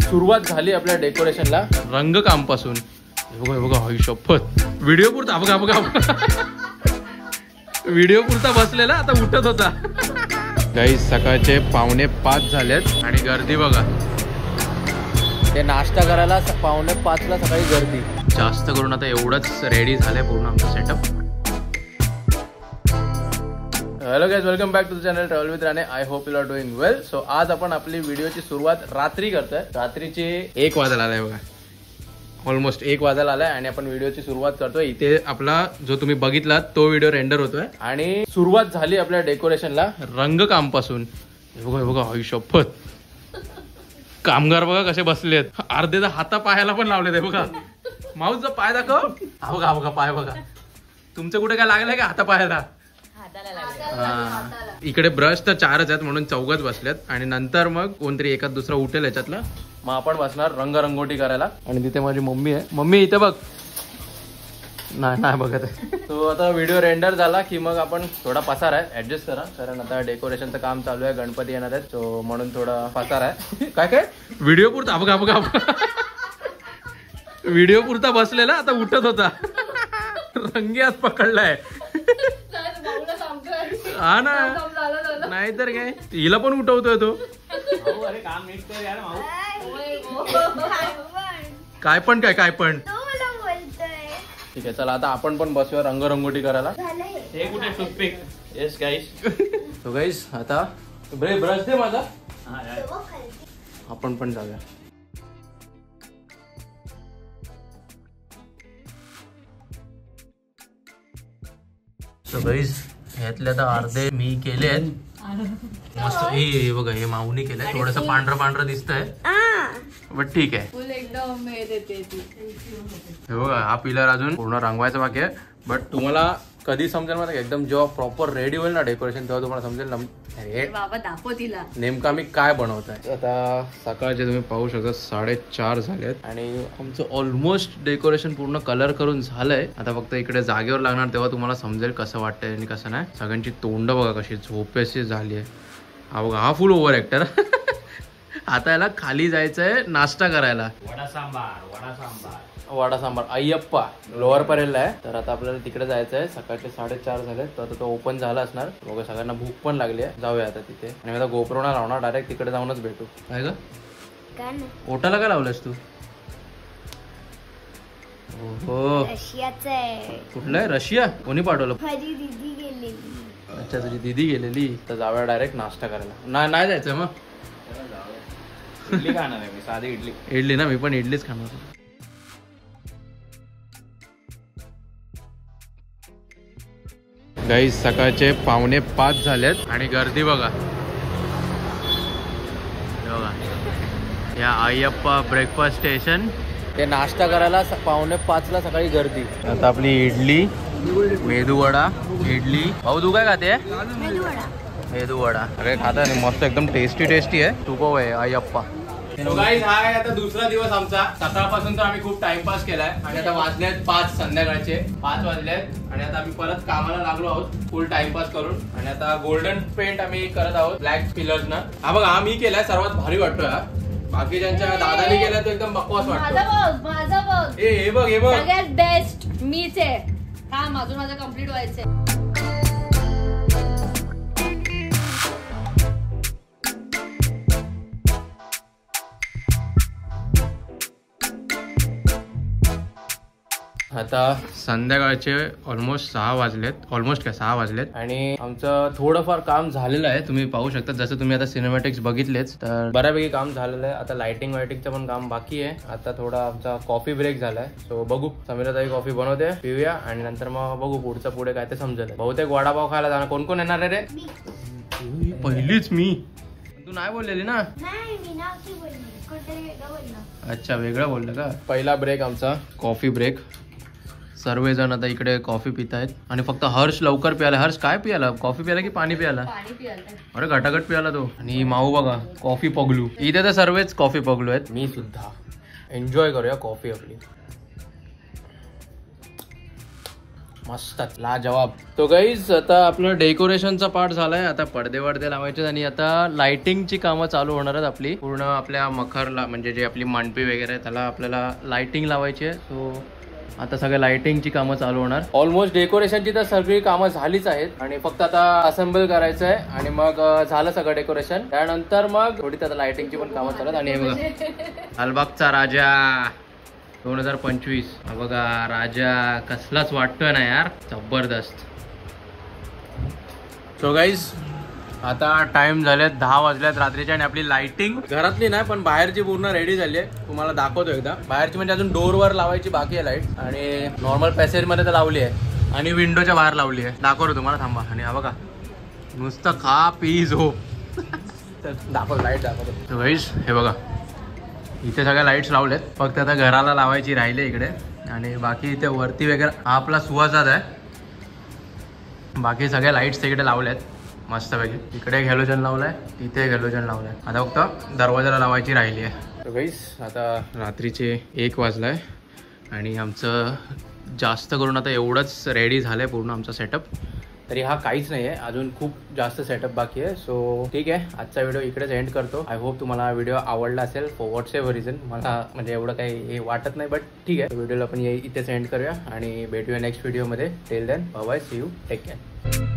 सुरुवात झाली आपल्या डेकोरेशनला रंगकाम पासून। बघा बघा हई शपथ व्हिडिओ पुरता बघा बघा व्हिडिओ पुरता बसलेला आता उठत होता। गाईस सकाळचे 4:45 झालेत आणि गर्दी बघा। ते नाश्ता करायला 4:45ला सकाळी गर्दी जास्त करून आता एवढंच रेडी झालंय पूर्ण आमचं setup. Hello guys, welcome back to the channel travel with Rane. I hope you are doing well. So आज आपण आपली व्हिडिओची सुरुवात रात्री करतोय। रात्रीचे 1 वाजायला आलाय बघा, ऑलमोस्ट 1 वाजायला आलाय आणि आपण व्हिडिओची सुरुवात करतोय। इथे आपला जो तुम्ही बघितला तो व्हिडिओ रेंडर होतोय आणि सुरुवात झाली आपल्या डेकोरेशनला रंगकाम पासून। बघा बघा हई शपथ कामगार बघा कसे बसलेत, अर्धे तर हाता पायाला पण लावले ते बघा। माऊसचा पाय दाखव, बघा बघा पाय बघा। तुमचं कुठे काय लागलंय का हाता पायाला? इकडे ब्रश तर 4च आहेत म्हणून 4घच बसलेत आणि नंतर मग कोणतरी एखाद दुसरा उठेल याच्यातला, मग आपण बसणार रंगरंगोटी करायला। आणि तिथे माझी मम्मी आहे, मम्मी इथे बघ। नाही बघत आहे तो। आता व्हिडिओ रेंडर झाला की मग आपण थोडा पसार आहे ऍडजस्ट करा, कारण आता डेकोरेशनचं काम चालू आहे, गणपती येणार आहेत, तो म्हणून थोडा पसार आहे। काय व्हिडिओ पुरता बघा बघा व्हिडिओ पुरता बसलेला आता उठत होता, रंगी आज पकडलाय। हा ना, नाहीतर काय हिला पण उठवतोय तो। अरे काम नीट कर यार भाऊ। काय पण ठीक आहे, चला आता आपण पण बसूया रंगरंगोटी करायला। हे कुठे टूथपिक? येस गाईस। सो गाईस आता ब्रश दे माझा, आपण पण जाऊया। सो गाईस ह्यातले आता अर्धे मी केले आहेत मस्त। हे बघा हे माऊनी केलंय, थोडस पांढरं दिसतंय बट ठीक आहे एकदम। हे बघा हा पिलर अजून पूर्ण रंगवायचा बाकी आहे, बट तुम्हाला कधी समजेल मला एकदम जेव्हा प्रॉपर रेडी होईल ना डेकोरेशन, तेव्हा तुम्हाला समजेल अरे बाबा दाखव तिला नेमका मी काय बनवतोय। आता सकाळचे तुम्ही पाहू शकता 4:30 झालेत आणि आमचं ऑलमोस्ट डेकोरेशन पूर्ण कलर करून झालंय। आता फक्त इकडे जागेवर लागणार, तेव्हा तुम्हाला समजेल कसं वाटतंय आणि कसं नाही। सगळ्यांची तोंड बघा कशी झोपेशी झाली आहे। हा बघा हा फुल ओव्हर ऍक्टर। आता याला खाली जायचंय नाश्ता करायला, वडा सांबार अय्यप्पा लोअर परेलला आहे। तर आता आपल्याला तिकडे जायचंय, सकाळचे 4:30 झाले, तर आता तो ओपन झाला असणार बघा। सगळ्यांना भूक पण लागली आहे, जाऊया आता तिथे। आणि आता गोप्रोना लावणार, डायरेक्ट तिकडे जाऊनच भेटू। काय ग ओटाला काय लावलंस तू? हो कुठलं आहे? रशिया? कोणी पाठवलं? अच्छा तुझी दीदी गेलेली, तर जाऊया डायरेक्ट नाश्ता करायला। नाही जायचं मग इडली खाणार आहे मी, साधी इडली ना, मी पण इडलीच खाणार। गाईस सकाळचे 4:45 झालेत आणि गर्दी बघा। या अय्यप्पा ब्रेकफास्ट स्टेशन, ते नाश्ता करायला 4:45ला सकाळी गर्दी। आता आपली इडली, मेदूवडा, इडली। भाऊ तू काय खाते? मेदूवडा। अरे खाता मस्त एकदम टेस्टी आहे। तू को आहे अय्यप्पा। So guys, हा आहे आता दुसरा दिवस आमचा। सकाळपासून तर आम्ही खूप टाइमपास केलाय आणि आता वाजलेत 5 संध्याकाळचे 5 वाजलेत आणि आता आम्ही परत कामाला लागलो आहोत फुल टाइमपास करून। आणि आता गोल्डन पेंट आम्ही करत आहोत ब्लॅक पिलर्स ना। हा बघा हा मी केलाय, सर्वात भारी वाटतोय हा। बाकीच्यांच्या दादाने केलाय तो एकदम बकवास वाटतो। माझा बघ हे बघ सगळ्यात बेस्ट मीच आहे। काम अजून माझं कम्प्लीट व्हायचंय। आता संध्याकाळचे ऑलमोस्ट 6 वाजलेत आणि आमचं थोडंफार काम झालेलं आहे। तुम्ही पाहू शकता, जसं तुम्ही आता सिनेमॅटिक्स बघितलेच तर बऱ्यापैकी काम झालेलं आहे। आता लाइटिंग वायटिंगचं पण काम बाकी आहे। आता थोडा आमचा कॉफी ब्रेक झालाय, सो बघू समीराताई कॉफी बनवते, पिऊया आणि नंतर मग बघू पुढे काय ते समजेल। बहुतेक वडापाव खायला जाणार। कोण कोण येणार रे? पहिलीच मी। तू नाही बोललेली ना? अच्छा वेगळं बोललं का? पहिला ब्रेक आमचा कॉफी ब्रेक। सर्वजण आता इकडे कॉफी पितायत आणि फक्त हर्ष लवकर प्यायला। हर्ष काय प्यायला? कॉफी प्यायला की पाणी प्यायला? अरे घटाघट प्यायला तो। आणि माऊ बघा कॉफी पगलू। इथे तर सर्वच कॉफी पगलू आहेत, मी सुद्धा। एन्जॉय करूया कॉफी आपली। मस्तच लाजवाब. तो गाईज आता आपलं डेकोरेशनचा पार्ट झालाय. आता पडदे वडदे लावायचे आणि आता लाइटिंगची कामं चालू होणार आहेत आपली. पूर्ण आपल्या मखरला म्हणजे जे आपली मांडपी वगैरे आहे त्याला आपल्याला लाइटिंग लावायची आहे. सो आता सगळ्या लाइटिंगची कामं चालू होणार. ऑलमोस्ट डेकोरेशनची तर सगळी कामं झालीच आहेत आणि फक्त आता असेंबल करायचं आहे आणि मग झालं सगळं डेकोरेशन. त्यानंतर मग थोडी आता लाइटिंगची पण कामं चालत. आणि हे बघा लालबागचा राजा 2025 बघा. राजा कसलाच वाटतोय ना यार, जबरदस्त. सो गाईज आता टाइम झाले 10 वाजल्यात रात्रीचे आणि आपली लाइटिंग घरातली नाही पण बाहेरची पूर्ण रेडी झाली आहे. तुम्हाला दाखवतो एकदा. बाहेरची म्हणजे अजून डोरवर लावायची बाकी आहे लाईट आणि नॉर्मल पॅसेज मध्ये तर लावली आहे आणि विंडोच्या बाहेर लावली आहे. दाखवतो तुम्हाला, थांबा. आणि हा बघा नुसतं खा पी झोप. दाखवतो लाईट दाखवतो. सो गाईज हे बघा इथे सगळ्या लाईट्स लावलेत. फक्त आता घराला लावायची राहिले इकडे आणि बाकी इथे वरती वगैरे हा आपला सुवासाच आहे. बाकी सगळ्या लाईट्स तिकडे लावल्यात मस्तपैकी. इकडे हॅलोजन लावलाय, इथे हॅलोजन लावलाय. आता फक्त दरवाजाला लावायची राहिली आहे. तर गाईस आता रात्रीचे 1 वाजलाय आणि आमचं जास्त करून आता एवढंच रेडी झालंय पूर्ण आमचा सेटअप. तरी हा काहीच नाही आहे, अजून खूप जास्त सेटअप बाकी आहे. सो ठीक आहे, आजचा व्हिडिओ इकडेच एंड करतो. आय होप तुम्हाला हा व्हिडिओ आवडला असेल फॉर व्हॉट्सएव्हर रिझन. मला म्हणजे एवढं काही हे वाटत नाही बट ठीक आहे. व्हिडिओला आपण इथेच एंड करूया आणि भेटूया नेक्स्ट व्हिडिओमध्ये. Till then bye bye, see you, take care.